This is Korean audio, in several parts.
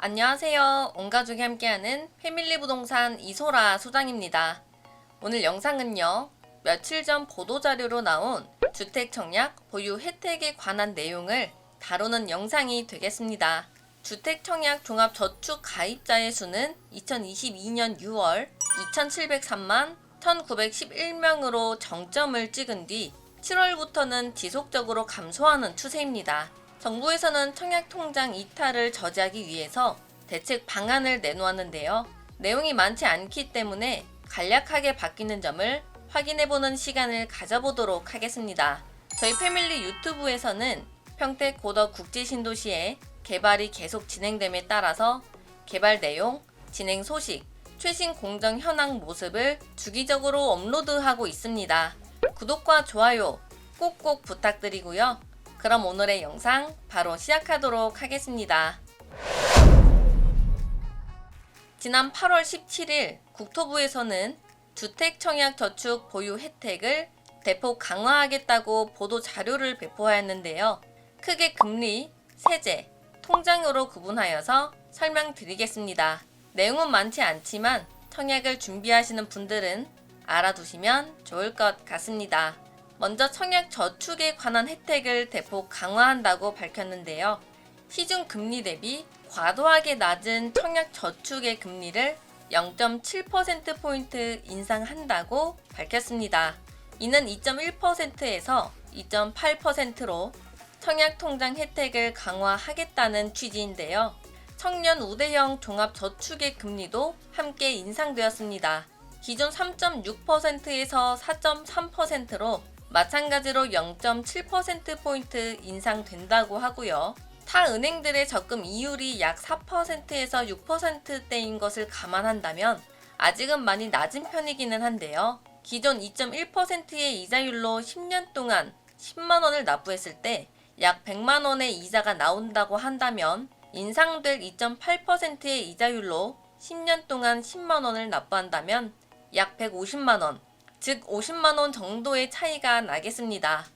안녕하세요. 온 가족이 함께하는 패밀리 부동산 이소라 소장입니다. 오늘 영상은요, 며칠 전 보도자료로 나온 주택 청약 보유 혜택에 관한 내용을 다루는 영상이 되겠습니다. 주택 청약 종합저축 가입자의 수는 2022년 6월 2,703만 1,911명으로 정점을 찍은 뒤 7월부터는 지속적으로 감소하는 추세입니다. 정부에서는 청약통장 이탈을 저지하기 위해서 대책 방안을 내놓았는데요. 내용이 많지 않기 때문에 간략하게 바뀌는 점을 확인해보는 시간을 가져보도록 하겠습니다. 저희 패밀리 유튜브에서는 평택 고덕 국제신도시의 개발이 계속 진행됨에 따라서 개발 내용, 진행 소식, 최신 공정 현황 모습을 주기적으로 업로드하고 있습니다. 구독과 좋아요 꼭꼭 부탁드리고요. 그럼 오늘의 영상 바로 시작하도록 하겠습니다. 지난 8월 17일 국토부에서는 주택청약저축 보유 혜택을 대폭 강화하겠다고 보도 자료를 배포하였는데요. 크게 금리, 세제, 통장으로 구분하여서 설명드리겠습니다. 내용은 많지 않지만 청약을 준비하시는 분들은 알아두시면 좋을 것 같습니다. 먼저 청약 저축에 관한 혜택을 대폭 강화한다고 밝혔는데요. 시중 금리 대비 과도하게 낮은 청약 저축의 금리를 0.7%포인트 인상한다고 밝혔습니다. 이는 2.1%에서 2.8%로 청약 통장 혜택을 강화하겠다는 취지인데요. 청년 우대형 종합저축의 금리도 함께 인상되었습니다. 기존 3.6%에서 4.3%로 마찬가지로 0.7%포인트 인상된다고 하고요. 타 은행들의 적금 이율이 약 4%에서 6%대인 것을 감안한다면 아직은 많이 낮은 편이기는 한데요. 기존 2.1%의 이자율로 10년 동안 10만원을 납부했을 때 약 100만원의 이자가 나온다고 한다면 인상될 2.8%의 이자율로 10년 동안 10만원을 납부한다면 약 150만원, 즉 50만원 정도의 차이가 나겠습니다.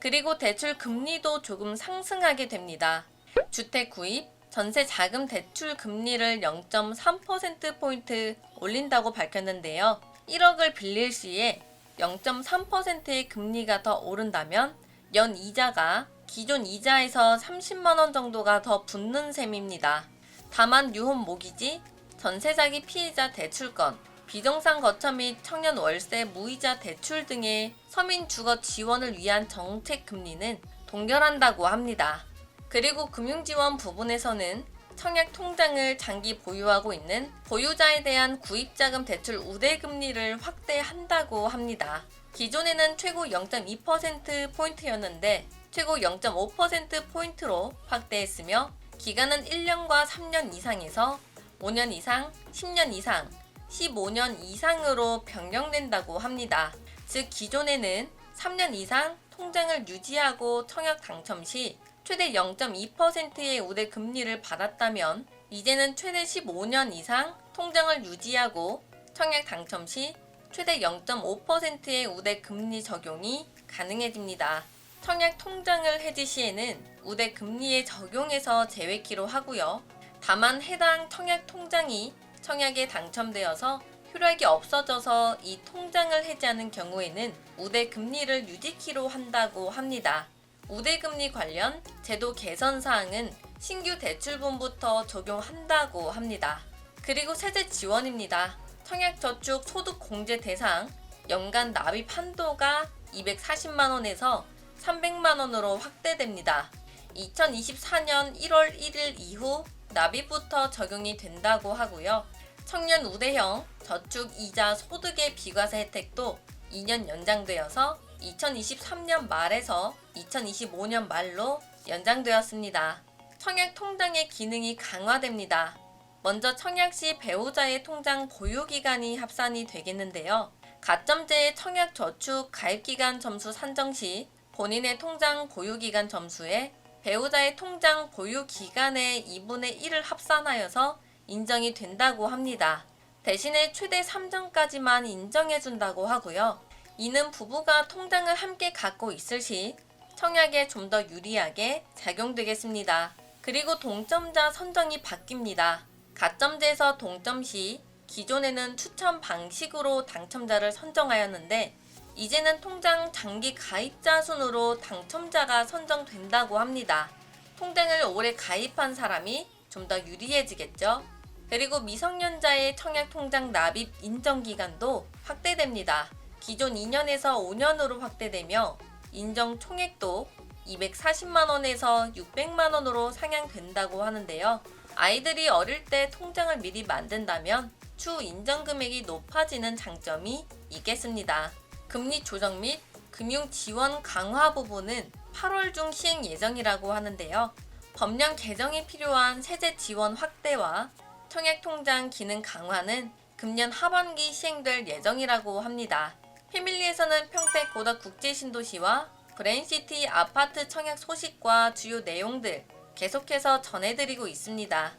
그리고 대출 금리도 조금 상승하게 됩니다. 주택 구입, 전세 자금 대출 금리를 0.3%포인트 올린다고 밝혔는데요. 1억을 빌릴 시에 0.3%의 금리가 더 오른다면 연 이자가 기존 이자에서 30만원 정도가 더 붙는 셈입니다. 다만 유홈 모기지, 전세자기 피해자 대출권, 비정상 거처 및 청년 월세 무이자 대출 등의 서민 주거 지원을 위한 정책 금리는 동결한다고 합니다. 그리고 금융지원 부분에서는 청약 통장을 장기 보유하고 있는 보유자에 대한 구입자금 대출 우대금리를 확대한다고 합니다. 기존에는 최고 0.2%포인트였는데 최고 0.5%포인트로 확대했으며 기간은 1년과 3년 이상에서 5년 이상, 10년 이상, 15년 이상으로 변경된다고 합니다. 즉 기존에는 3년 이상 통장을 유지하고 청약 당첨 시 최대 0.2%의 우대 금리를 받았다면 이제는 최대 15년 이상 통장을 유지하고 청약 당첨 시 최대 0.5%의 우대 금리 적용이 가능해집니다. 청약 통장을 해지 시에는 우대 금리에 적용해서 제외키로 하고요. 다만 해당 청약 통장이 청약에 당첨되어서 효력이 없어져서 이 통장을 해지하는 경우에는 우대 금리를 유지키로 한다고 합니다. 우대 금리 관련 제도 개선 사항은 신규 대출분부터 적용한다고 합니다. 그리고 세제 지원입니다. 청약저축 소득 공제 대상 연간 납입 한도가 240만원에서 300만원으로 확대됩니다. 2024년 1월 1일 이후 납입부터 적용이 된다고 하고요. 청년 우대형 저축 이자 소득의 비과세 혜택도 2년 연장되어서 2023년 말에서 2025년 말로 연장되었습니다. 청약 통장의 기능이 강화됩니다. 먼저 청약 시 배우자의 통장 보유 기간이 합산이 되겠는데요. 가점제의 청약 저축 가입 기간 점수 산정 시 본인의 통장 보유 기간 점수에 배우자의 통장 보유 기간의 2분의 1을 합산하여서 인정이 된다고 합니다. 대신에 최대 3점까지만 인정해준다고 하고요. 이는 부부가 통장을 함께 갖고 있을 시 청약에 좀 더 유리하게 작용되겠습니다. 그리고 동점자 선정이 바뀝니다. 가점제에서 동점 시 기존에는 추첨 방식으로 당첨자를 선정하였는데 이제는 통장 장기 가입자 순으로 당첨자가 선정된다고 합니다. 통장을 오래 가입한 사람이 좀 더 유리해지겠죠. 그리고 미성년자의 청약통장 납입 인정기간도 확대됩니다. 기존 2년에서 5년으로 확대되며 인정 총액도 240만원에서 600만원으로 상향된다고 하는데요. 아이들이 어릴 때 통장을 미리 만든다면 추후 인정 금액이 높아지는 장점이 있겠습니다. 금리 조정 및 금융 지원 강화 부분은 8월 중 시행 예정이라고 하는데요. 법령 개정이 필요한 세제 지원 확대와 청약통장 기능 강화는 금년 하반기 시행될 예정이라고 합니다. 패밀리에서는 평택 고덕 국제신도시와 그랜시티 아파트 청약 소식과 주요 내용들 계속해서 전해드리고 있습니다.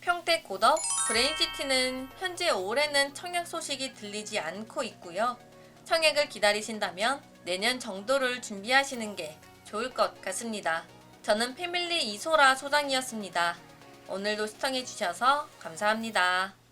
평택 고덕 그랜시티는 현재 올해는 청약 소식이 들리지 않고 있고요. 청약을 기다리신다면 내년 정도를 준비하시는 게 좋을 것 같습니다. 저는 패밀리 이소라 소장이었습니다. 오늘도 시청해주셔서 감사합니다.